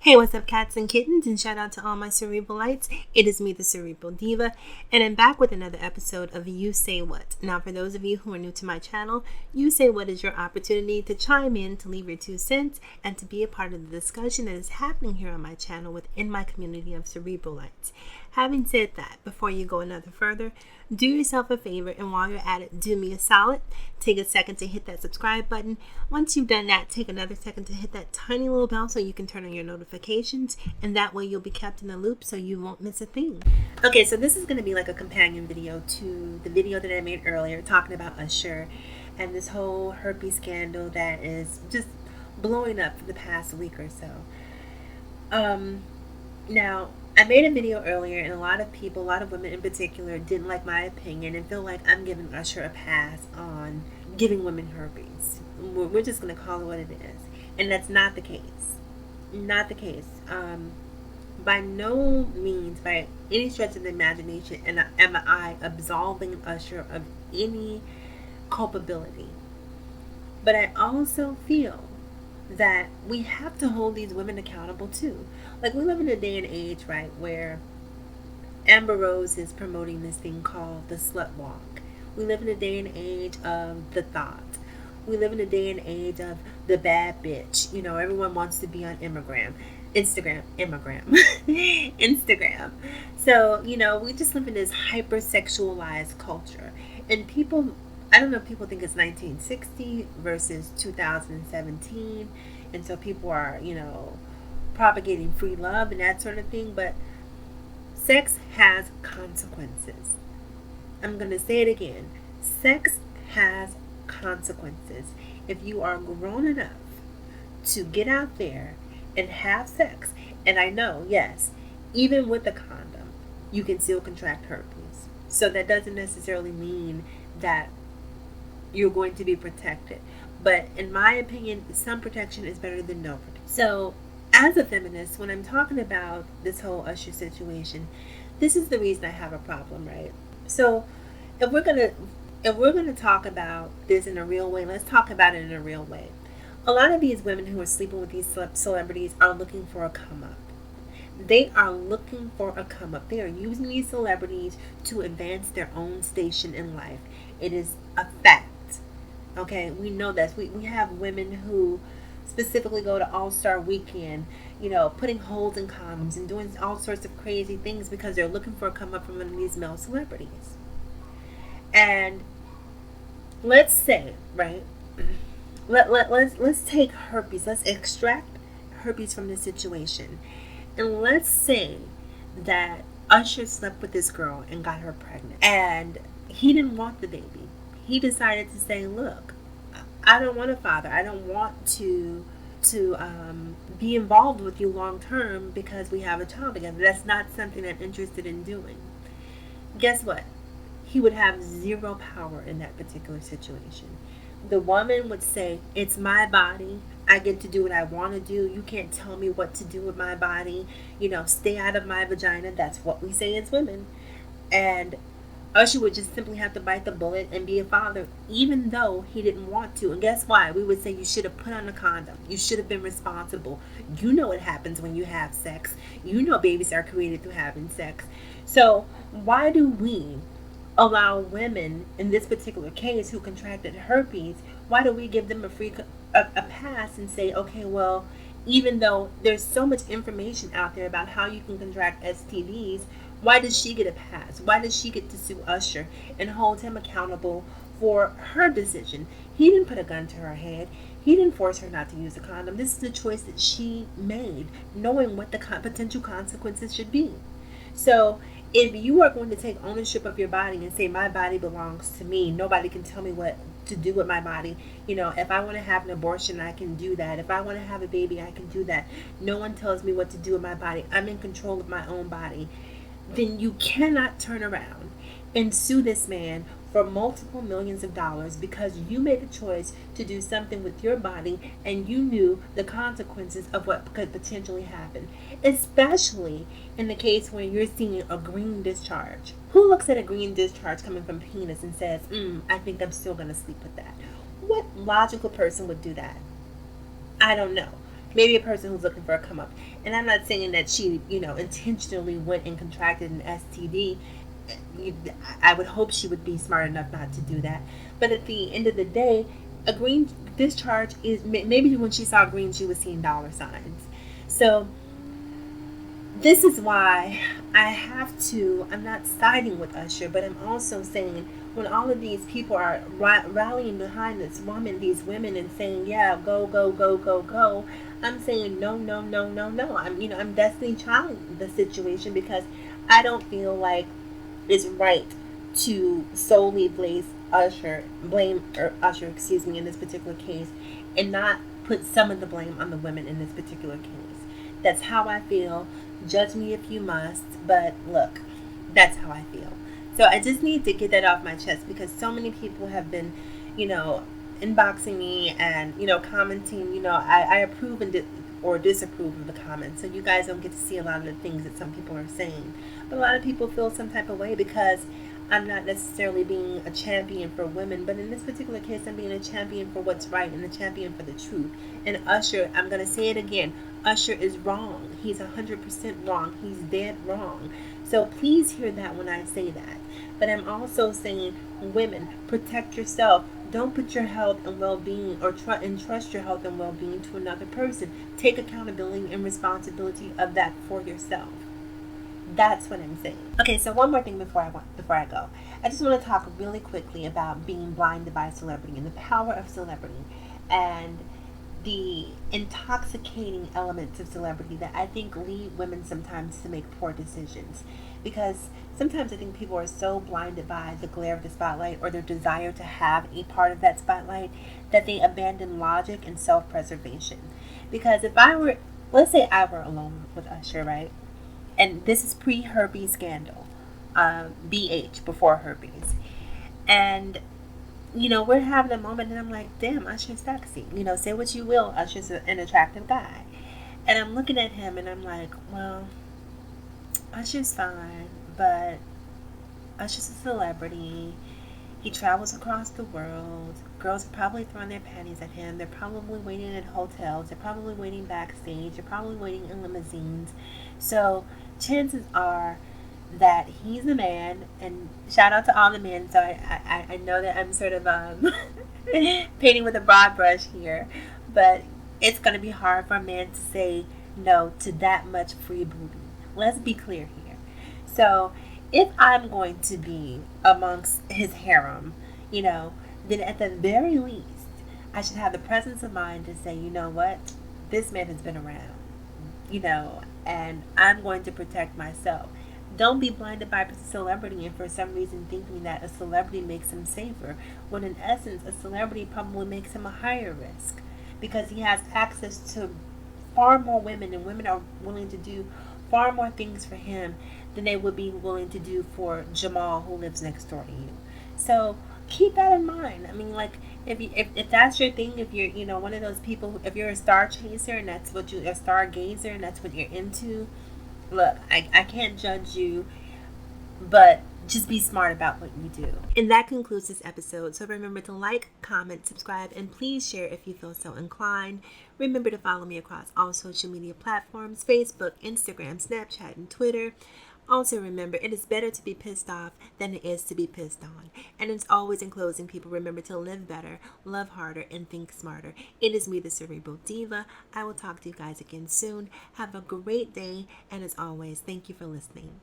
Hey, what's up, cats and kittens, and shout out to all my Cerebralites. It is me, the Cerebral Diva, and I'm back with another episode of You Say What. Now, for those of you who are new to my channel, You Say What is your opportunity to chime in, to leave your 2 cents, and to be a part of the discussion that is happening here on my channel within my community of Cerebralites. Having said that, before you go another further, do yourself a favor, and while you're at it, do me a solid. Take a second to hit that subscribe button. Once you've done that, take another second to hit that tiny little bell so you can turn on your notifications, and that way you'll be kept in the loop so you won't miss a thing. Okay, so this is going to be like a companion video to the video that I made earlier talking about Usher and this whole herpes scandal that is just blowing up for the past week or so. Now, I made a video earlier, and a lot of people, a lot of women in particular, didn't like my opinion and feel like I'm giving Usher a pass on giving women herpes. We're just going to call it what it is. And that's not the case. Not the case. By no means, by any stretch of the imagination, am I absolving Usher of any culpability. But I also feel that we have to hold these women accountable too. Like, we live in a day and age, right, where Amber Rose is promoting this thing called the slut walk. We live in a day and age of the thought. We live in a day and age of the bad bitch. You know, everyone wants to be on Instagram. So, you know, we just live in this hypersexualized culture. And people, I don't know if people think it's 1960 versus 2017. And so people are, you know, propagating free love and that sort of thing. But sex has consequences. I'm going to say it again. Sex has consequences. If you are grown enough to get out there and have sex, and I know, yes, even with a condom, you can still contract herpes. So that doesn't necessarily mean that you're going to be protected. But in my opinion, some protection is better than no protection. So as a feminist, when I'm talking about this whole Usher situation, this is the reason I have a problem, right? So if we're gonna talk about this in a real way, let's talk about it in a real way. A lot of these women who are sleeping with these celebrities are looking for a come up. They are looking for a come up. They are using these celebrities to advance their own station in life. It is a fact. Okay, we know this. We have women who specifically go to All-Star Weekend, you know, putting holes in condoms and doing all sorts of crazy things because they're looking for a come up from one of these male celebrities. And let's say, right, let's take herpes. Let's extract herpes from this situation. And let's say that Usher slept with this girl and got her pregnant. And he didn't want the baby. He decided to say, look, I don't want a father. I don't want to be involved with you long term because we have a child together. That's not something I'm interested in doing. Guess what? He would have zero power in that particular situation. The woman would say, it's my body. I get to do what I want to do. You can't tell me what to do with my body. You know, stay out of my vagina. That's what we say as women. And Usher would just simply have to bite the bullet and be a father, even though he didn't want to. And guess why? We would say you should have put on a condom. You should have been responsible. You know what happens when you have sex. You know babies are created through having sex. So why do we allow women, in this particular case, who contracted herpes, why do we give them a pass and say, okay, well, even though there's so much information out there about how you can contract STDs, why does she get a pass? Why does she get to sue Usher and hold him accountable for her decision? He didn't put a gun to her head. He didn't force her not to use a condom. This is a choice that she made, knowing what the potential consequences should be. So if you are going to take ownership of your body and say, my body belongs to me, nobody can tell me what to do with my body. You know, if I want to have an abortion, I can do that. If I want to have a baby, I can do that. No one tells me what to do with my body. I'm in control of my own body. Then you cannot turn around and sue this man for multiple millions of dollars because you made a choice to do something with your body and you knew the consequences of what could potentially happen, especially in the case when you're seeing a green discharge. Who looks at a green discharge coming from penis and says, I think I'm still going to sleep with that? What logical person would do that? I don't know. maybe a person who's looking for a come up. And I'm not saying that she, intentionally went and contracted an STD. I would hope she would be smart enough not to do that. But at the end of the day, a green discharge is, maybe when she saw green, she was seeing dollar signs. So this is why I'm not siding with Usher, but I'm also saying when all of these people are rallying behind this woman, these women, and saying, yeah, go, go, go, go, go, I'm saying no, no, no, no, no. I'm destiny challenging the situation because I don't feel like it's right to solely blame Usher, excuse me, in this particular case, and not put some of the blame on the women in this particular case. That's how I feel. Judge me if you must, but look, that's how I feel. So I just need to get that off my chest because so many people have been, you know, inboxing me and, commenting. I approve or disapprove of the comments. So you guys don't get to see a lot of the things that some people are saying. But a lot of people feel some type of way because I'm not necessarily being a champion for women, but in this particular case, I'm being a champion for what's right and a champion for the truth. And Usher, I'm going to say it again, Usher is wrong. He's 100% wrong. He's dead wrong. So please hear that when I say that. But I'm also saying, women, protect yourself. Don't put your health and well-being or entrust your health and well-being to another person. Take accountability and responsibility of that for yourself. That's what I'm saying. Okay, so one more thing before I go. I just want to talk really quickly about being blinded by celebrity and the power of celebrity and the intoxicating elements of celebrity that I think lead women sometimes to make poor decisions. Because sometimes I think people are so blinded by the glare of the spotlight or their desire to have a part of that spotlight that they abandon logic and self preservation. Because if I were, let's say I were alone with Usher, right? And this is pre herpes scandal, BH, before herpes. And we're having a moment, and I'm like, damn, Usher's sexy. Say what you will, Usher's an attractive guy. And I'm looking at him, and I'm like, well, Usher's fine, but Usher's a celebrity. He travels across the world. Girls are probably throwing their panties at him. They're probably waiting at hotels. They're probably waiting backstage. They're probably waiting in limousines. So chances are that he's the man. And shout out to all the men. So I know that I'm sort of painting with a broad brush here, but it's going to be hard for a man to say no to that much free booty. Let's be clear here. So if I'm going to be amongst his harem, then at the very least, I should have the presence of mind to say, you know what, this man has been around, and I'm going to protect myself. Don't be blinded by a celebrity and for some reason thinking that a celebrity makes him safer, when in essence, a celebrity probably makes him a higher risk because he has access to far more women, and women are willing to do far more things for him than they would be willing to do for Jamal, who lives next door to you. So keep that in mind. I mean, like if that's your thing, if you're one of those people, if you're a star chaser and that's what you a stargazer and that's what you're into, look, I can't judge you, but just be smart about what you do. And that concludes this episode. So remember to like, comment, subscribe, and please share if you feel so inclined. Remember to follow me across all social media platforms: Facebook, Instagram, Snapchat, and Twitter. Also remember, it is better to be pissed off than it is to be pissed on. And as always, in closing, people, remember to live better, love harder, and think smarter. It is me, the Cerebral Diva. I will talk to you guys again soon. Have a great day, and as always, thank you for listening.